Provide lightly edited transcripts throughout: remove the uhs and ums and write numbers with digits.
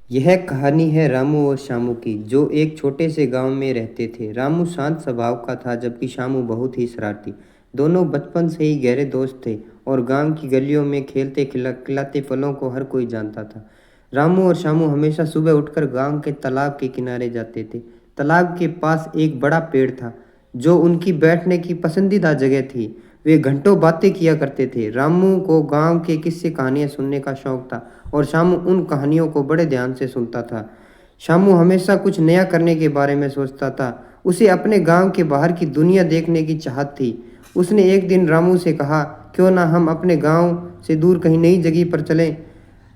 यह कहानी है रामू और श्यामू की, जो एक छोटे से गांव में रहते थे। रामू शांत स्वभाव का था, जबकि श्यामू बहुत ही शरारती। दोनों बचपन से ही गहरे दोस्त थे और गांव की गलियों में खेलते खिलाते पलों को हर कोई जानता था। रामू और श्यामू हमेशा सुबह उठकर गांव के तालाब के किनारे जाते थे। तालाब के पास एक बड़ा पेड़ था, जो उनकी बैठने की पसंदीदा जगह थी। वे घंटों बातें किया करते थे। रामू को गांव के किस्से कहानियां सुनने का शौक था और शामू उन कहानियों को बड़े ध्यान से सुनता था। शामू हमेशा कुछ नया करने के बारे में सोचता था। उसे अपने गांव के बाहर की दुनिया देखने की चाहत थी। उसने एक दिन रामू से कहा, क्यों ना हम अपने गांव से दूर कहीं नई जगह पर चलें।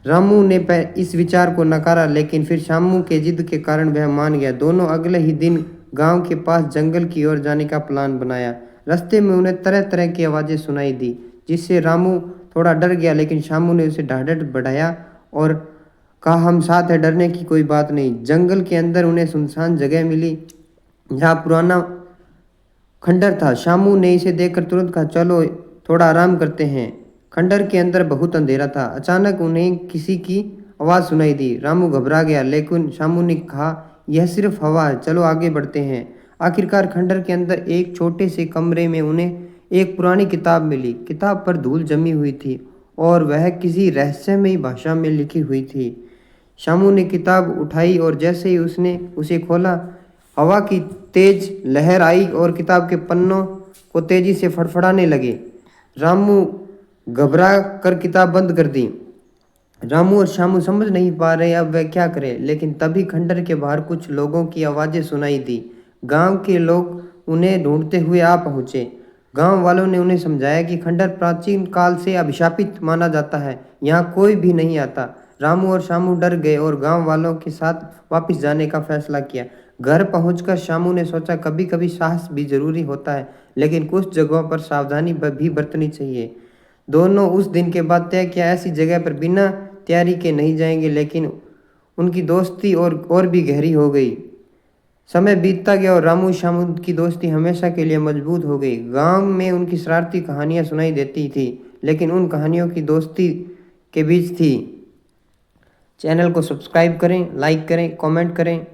रामू ने इस विचार को नकारा, लेकिन फिर शामू के जिद के कारण वह मान गया। दोनों अगले ही दिन गांव के पास जंगल की ओर जाने का प्लान बनाया। रास्ते में उन्हें तरह तरह की आवाज़ें सुनाई दी, जिससे रामू थोड़ा डर गया, लेकिन शामू ने उसे ढाढ़स बढ़ाया और कहा, हम साथ हैं, डरने की कोई बात नहीं। जंगल के अंदर उन्हें सुनसान जगह मिली, जहाँ पुराना खंडर था। शामू ने इसे देखकर तुरंत कहा, चलो थोड़ा आराम करते हैं। खंडर के अंदर बहुत अंधेरा था। अचानक उन्हें किसी की आवाज़ सुनाई दी। रामू घबरा गया, लेकिन शामू ने कहा, यह सिर्फ हवा है, चलो आगे बढ़ते हैं। आखिरकार खंडर के अंदर एक छोटे से कमरे में उन्हें एक पुरानी किताब मिली। किताब पर धूल जमी हुई थी और वह किसी रहस्यमयी भाषा में लिखी हुई थी। शामू ने किताब उठाई और जैसे ही उसने उसे खोला, हवा की तेज लहर आई और किताब के पन्नों को तेजी से फड़फड़ाने लगे। रामू घबरा कर किताब बंद कर दी। रामू और श्यामू समझ नहीं पा रहे अब वह क्या करें, लेकिन तभी खंडर के बाहर कुछ लोगों की आवाज़ें सुनाई दी। गांव के लोग उन्हें ढूंढते हुए आ पहुंचे। गांव वालों ने उन्हें समझाया कि खंडर प्राचीन काल से अभिशापित माना जाता है, यहाँ कोई भी नहीं आता। रामू और श्यामू डर गए और गांव वालों के साथ वापस जाने का फैसला किया। घर पहुंचकर श्यामू ने सोचा, कभी कभी साहस भी जरूरी होता है, लेकिन कुछ जगहों पर सावधानी भी बरतनी चाहिए। दोनों उस दिन के बाद तय किया, ऐसी जगह पर बिना तैयारी के नहीं जाएंगे। लेकिन उनकी दोस्ती और भी गहरी हो गई। समय बीतता गया और रामू श्यामू की दोस्ती हमेशा के लिए मजबूत हो गई। गांव में उनकी शरारती कहानियां सुनाई देती थी, लेकिन उन कहानियों की दोस्ती के बीच थी। चैनल को सब्सक्राइब करें, लाइक करें, कमेंट करें।